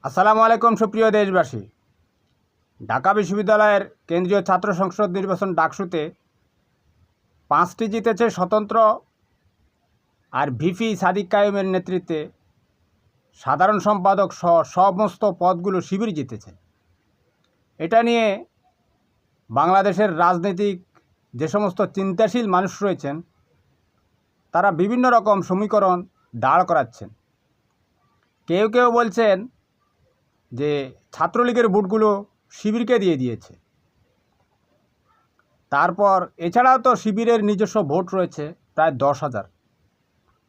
আসসালামু আলাইকুম সুপ্রিয় দেশবাসী। ঢাকা বিশ্ববিদ্যালয়ের কেন্দ্রীয় ছাত্র সংসদ নির্বাচন ডাকসুতে 5টি জিতেছে স্বতন্ত্র, আর ভিপি সাদিক কাইমের নেতৃত্বে সাধারণ সম্পাদক সহ সমস্ত পদগুলো শিবির জিতেছে। এটা নিয়ে বাংলাদেশের রাজনৈতিক যে সমস্ত চিন্তাশীল মানুষ রয়েছেন তারা বিভিন্ন রকম সমীকরণ দাঁড় করাচ্ছেন। কেউ কেউ বলছেন যে ছাত্রলীগের ভোটগুলো শিবিরকে দিয়ে দিয়েছে। তারপর এছাড়াও তো শিবিরের নিজস্ব ভোট রয়েছে প্রায় 10,000,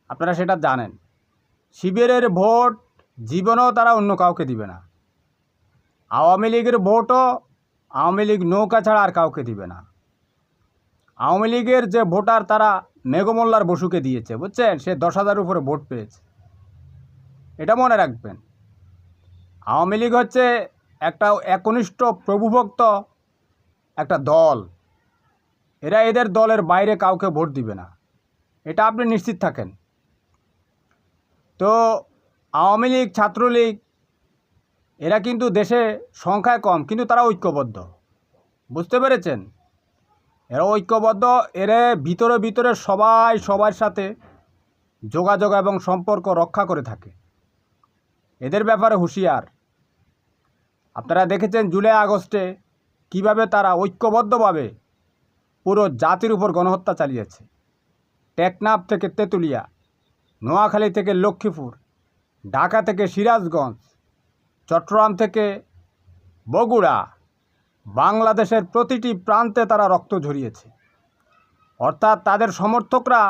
আপনারা সেটা জানেন। শিবিরের ভোট জীবনেও তারা অন্য কাউকে দিবে না। আওয়ামী লীগের ভোটও আওয়ামী লীগ নৌকা ছাড়া আর কাউকে দিবে না। আওয়ামী লীগের যে ভোটার তারা মেঘমোল্লার বসুকে দিয়েছে, বুঝছেন, সে 10,000 উপরে ভোট পেয়েছে। এটা মনে রাখবেন। আওয়ামী লীগ হচ্ছে একটা একনিষ্ঠ প্রভুভক্ত একটা দল। এরা এদের দলের বাইরে কাউকে ভোট দিবে না, এটা আপনি নিশ্চিত থাকেন। তো আওয়ামী লীগ, ছাত্রলীগ এরা কিন্তু দেশে সংখ্যায় কম, কিন্তু তারা ঐক্যবদ্ধ, বুঝতে পেরেছেন? এরা ঐক্যবদ্ধ। এরা ভিতরে ভিতরে সবাই সবার সাথে যোগাযোগ এবং সম্পর্ক রক্ষা করে থাকে। এদের ব্যাপারে হুঁশিয়ার। আপনারা দেখেছেন জুলাই আগস্টে কিভাবে তারা ঐক্যবদ্ধভাবে পুরো জাতির উপর গণহত্যা চালিয়েছে। টেকনাফ থেকে তেঁতুলিয়া, নোয়াখালী থেকে লক্ষ্মীপুর, ঢাকা থেকে সিরাজগঞ্জ, চট্টগ্রাম থেকে বগুড়া, বাংলাদেশের প্রতিটি প্রান্তে তারা রক্ত ঝরিয়েছে। অর্থাৎ তাদের সমর্থকরা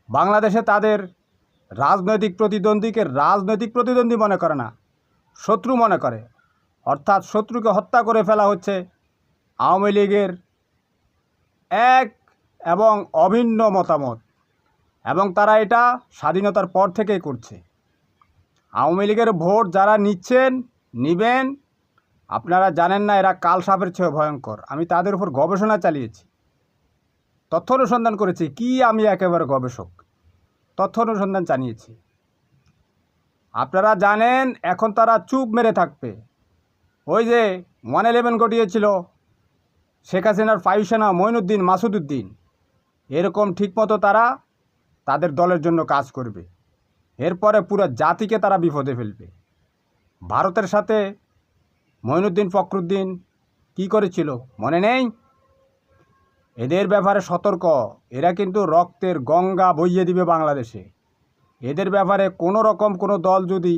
বাংলাদেশে তাদের রাজনৈতিক প্রতিদ্বন্দ্বী মনে করে না, শত্রু মনে করে। অর্থাৎ শত্রুকে হত্যা করে ফেলা হচ্ছে আওয়ামী লীগের এক এবং অভিন্ন মতামত, এবং তারা এটা স্বাধীনতার পর থেকেই করছে। আওয়ামী লীগের ভোট যারা নেবেন, আপনারা জানেন না এরা কালসাপের চেয়ে ভয়ঙ্কর। আমি তাদের উপর গবেষণা চালিয়েছি, তথ্য অনুসন্ধান করেছি। আমি একেবারে গবেষক, তথ্য অনুসন্ধান চালিয়েছি। আপনারা জানেন এখন তারা চুপ মেরে থাকবে। ওই যে 111 ঘটিয়েছিল শেখ হাসিনার পায়ুসেনা মঈনুদ্দিন মাসুদউদ্দিন, এরকম ঠিকমতো তারা তাদের দলের জন্য কাজ করবে। এরপরে পুরো জাতিকে তারা বিপদে ফেলবে। ভারতের সাথে মঈনুদ্দিন ফখরুদ্দিন কি করেছিল মনে নেই? এদের ব্যাপারে সতর্ক। এরা কিন্তু রক্তের গঙ্গা বইয়ে দিবে বাংলাদেশে। এদের ব্যাপারে কোনো রকম কোনো দল যদি